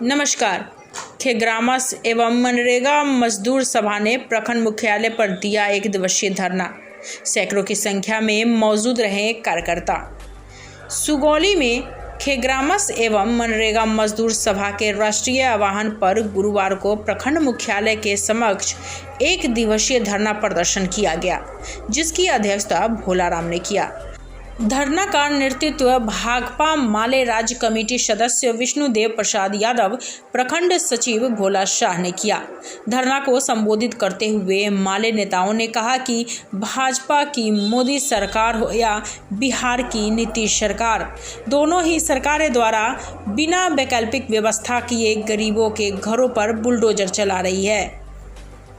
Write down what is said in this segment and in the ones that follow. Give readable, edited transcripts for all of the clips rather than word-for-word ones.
नमस्कार। खेग्रामस एवं मनरेगा मजदूर सभा ने प्रखंड मुख्यालय पर दिया एक दिवसीय धरना। सैकड़ों की संख्या में मौजूद रहे कार्यकर्ता। सुगौली में खेग्रामस एवं मनरेगा मजदूर सभा के राष्ट्रीय आह्वान पर गुरुवार को प्रखंड मुख्यालय के समक्ष एक दिवसीय धरना प्रदर्शन किया गया, जिसकी अध्यक्षता भोलाराम ने किया। धरना का नेतृत्व भाकपा माले राज्य कमेटी सदस्य विष्णुदेव प्रसाद यादव, प्रखंड सचिव भोला शाह ने किया। धरना को संबोधित करते हुए माले नेताओं ने कहा कि भाजपा की मोदी सरकार हो या बिहार की नीतीश सरकार, दोनों ही सरकारें द्वारा बिना वैकल्पिक व्यवस्था किए गरीबों के घरों पर बुलडोजर चला रही है।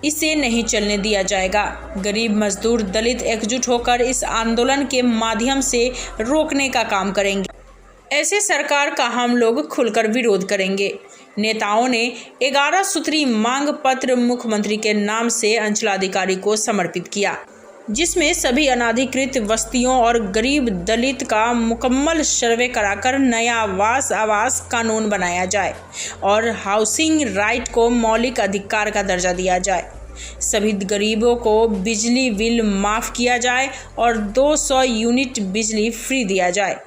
इसे नहीं चलने दिया जाएगा। गरीब मजदूर दलित एकजुट होकर इस आंदोलन के माध्यम से रोकने का काम करेंगे। ऐसे सरकार का हम लोग खुलकर विरोध करेंगे। नेताओं ने 11 सूत्री मांग पत्र मुख्यमंत्री के नाम से अंचलाधिकारी को समर्पित किया, जिसमें सभी अनाधिकृत बस्तियों और गरीब दलित का मुकम्मल सर्वे कराकर नया आवास कानून बनाया जाए और हाउसिंग राइट को मौलिक अधिकार का दर्जा दिया जाए। सभी गरीबों को बिजली बिल माफ़ किया जाए और 200 यूनिट बिजली फ्री दिया जाए।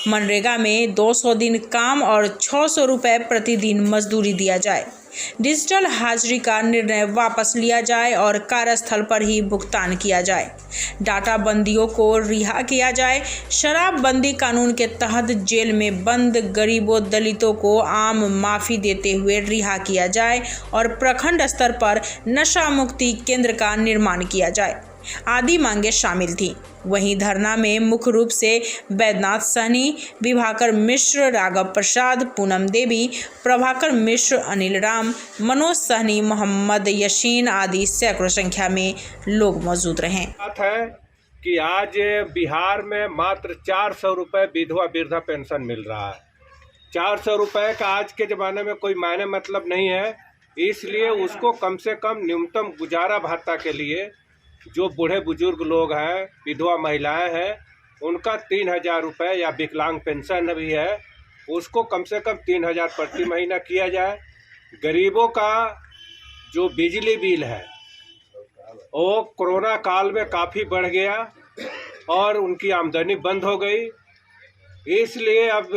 मनरेगा में 200 दिन काम और 600 रुपये प्रतिदिन मजदूरी दिया जाए। डिजिटल हाजिरी का निर्णय वापस लिया जाए और कार्यस्थल पर ही भुगतान किया जाए। डाटा बंदियों को रिहा किया जाए। शराबबंदी कानून के तहत जेल में बंद गरीबों दलितों को आम माफ़ी देते हुए रिहा किया जाए और प्रखंड स्तर पर नशा मुक्ति केंद्र का निर्माण किया जाए आदि मांगे शामिल थी। वहीं धरना में मुख्य रूप से बैद्यनाथ सहनी, विभाकर मिश्र, राघव प्रसाद, पूनम देवी, प्रभाकर मिश्र, अनिल राम, मनोज सहनी, मोहम्मद यशीन आदि सैकड़ों संख्या में लोग मौजूद रहे। बात है कि आज बिहार में मात्र 400 रुपये विधवा वृद्धा पेंशन मिल रहा है। 400 रुपये का आज के ज़माने में कोई मायने मतलब नहीं है, इसलिए उसको कम से कम न्यूनतम गुजारा भत्ता के लिए जो बूढ़े बुजुर्ग लोग हैं, विधवा महिलाएं हैं, उनका 3000 रुपये या विकलांग पेंशन भी है, उसको कम से कम 3000 प्रति महीना किया जाए। गरीबों का जो बिजली बिल है वो कोरोना काल में काफ़ी बढ़ गया और उनकी आमदनी बंद हो गई, इसलिए अब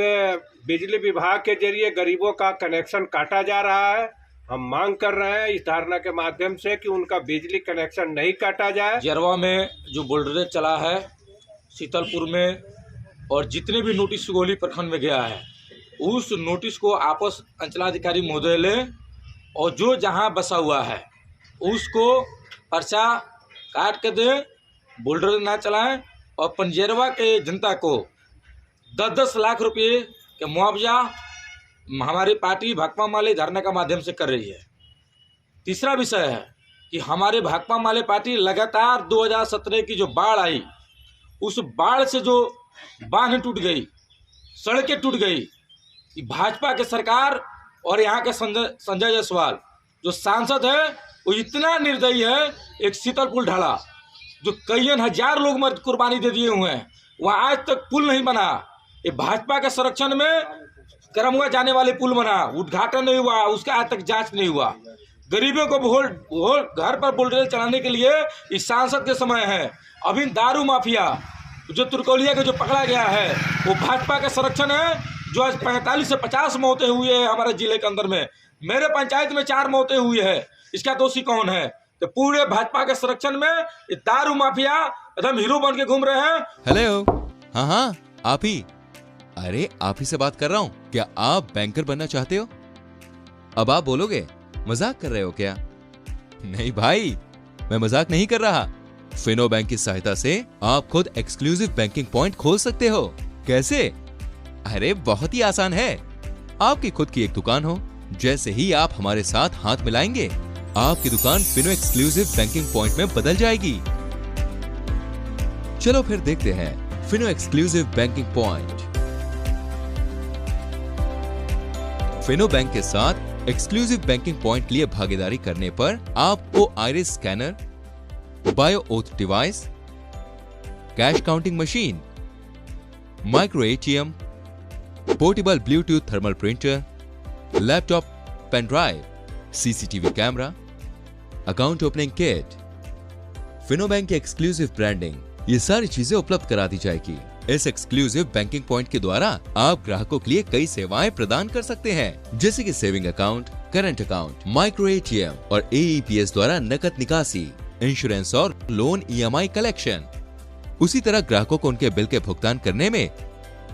बिजली विभाग के जरिए गरीबों का कनेक्शन काटा जा रहा है। हम मांग कर रहे हैं इस धारणा के माध्यम से कि उनका बिजली कनेक्शन नहीं काटा जाए। जरवा में जो बुलडोजर चला है, शीतलपुर में, और जितने भी नोटिस सुगौली प्रखंड में गया है, उस नोटिस को आपस अंचलाधिकारी महोदय ले और जो जहां बसा हुआ है उसको पर्चा काट के दे, बुलडोजर ना चलाएं और पंजेरवा के जनता को 10-10 लाख रुपये के मुआवजा हमारी पार्टी भाकपा माले धरना का माध्यम से कर रही है। तीसरा विषय है कि हमारे भाकपा माले पार्टी लगातार 2017 की जो बाढ़ आई, उस बाढ़ से जो बांध टूट गई, सड़कें टूट गई, भाजपा के सरकार और यहाँ के संजय जायसवाल जो सांसद है वो इतना निर्दयी है। एक शीतलपुर ढाला जो कई हजार लोग मर्द कुर्बानी दे दिए हुए हैं, वहाँ आज तक पुल नहीं बना। ये भाजपा के संरक्षण में करमुआ जाने वाले पुल बना, उद्घाटन नहीं हुआ, उसका आज तक जांच नहीं हुआ। गरीबों को घर पर बुलडोजर चलाने के लिए इस सांसद के समय है। अभी दारू माफिया जो तुर्कौलिया के जो पकड़ा गया है वो भाजपा का संरक्षण है, जो आज 45 से 50 मौतें हुई है हमारे जिले के अंदर में। मेरे पंचायत में 4 मौतें हुई है, इसका दोषी कौन है? तो पूरे भाजपा के संरक्षण में ये दारू माफिया एकदम हीरो बन के घूम रहे हैं। हेलो, हाँ आप ही। अरे आप ही से बात कर रहा हूँ। क्या आप बैंकर बनना चाहते हो? अब आप बोलोगे मजाक कर रहे हो क्या? नहीं भाई, मैं मजाक नहीं कर रहा। फिनो बैंक की सहायता से आप खुद एक्सक्लूसिव बैंकिंग पॉइंट खोल सकते हो। कैसे? अरे बहुत ही आसान है। आपकी खुद की एक दुकान हो, जैसे ही आप हमारे साथ हाथ मिलाएंगे, आपकी दुकान फिनो एक्सक्लूसिव बैंकिंग पॉइंट में बदल जाएगी। चलो फिर देखते हैं Fino exclusive banking point. Fino bank के साथ एक्सक्लूसिव बैंकिंग पॉइंट के लिए भागीदारी करने पर आपको iris scanner, bio auth device, cash counting machine, micro ATM, portable Bluetooth thermal printer, laptop, pen drive, CCTV camera, account opening kit, Fino bank की एक्सक्लूसिव ब्रांडिंग, ये सारी चीजें उपलब्ध करा दी जाएगी। इस एक्सक्लूसिव बैंकिंग पॉइंट के द्वारा आप ग्राहकों के लिए कई सेवाएं प्रदान कर सकते हैं, जैसे कि saving account, current account, micro ATM और AEPS द्वारा नकद निकासी, इंश्योरेंस और लोन EMI कलेक्शन। उसी तरह ग्राहकों को उनके बिल के भुगतान करने में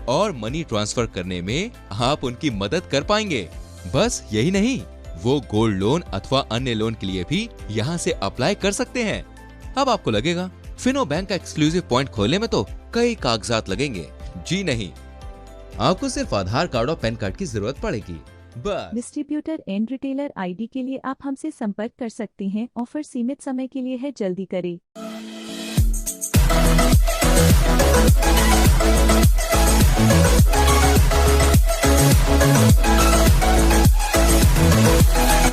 और मनी ट्रांसफर करने में आप उनकी मदद कर पाएंगे। बस यही नहीं, वो गोल्ड लोन अथवा अन्य लोन के लिए भी यहाँ से अप्लाई कर सकते हैं। अब आपको लगेगा फिनो बैंक का एक्सक्लूसिव पॉइंट खोलने में तो कई कागजात लगेंगे। जी नहीं, आपको सिर्फ आधार कार्ड और पैन कार्ड की जरूरत पड़ेगी बस। डिस्ट्रीब्यूटर एंड रिटेलर ID के लिए आप हमसे संपर्क कर सकते हैं। ऑफर सीमित समय के लिए है, जल्दी करें।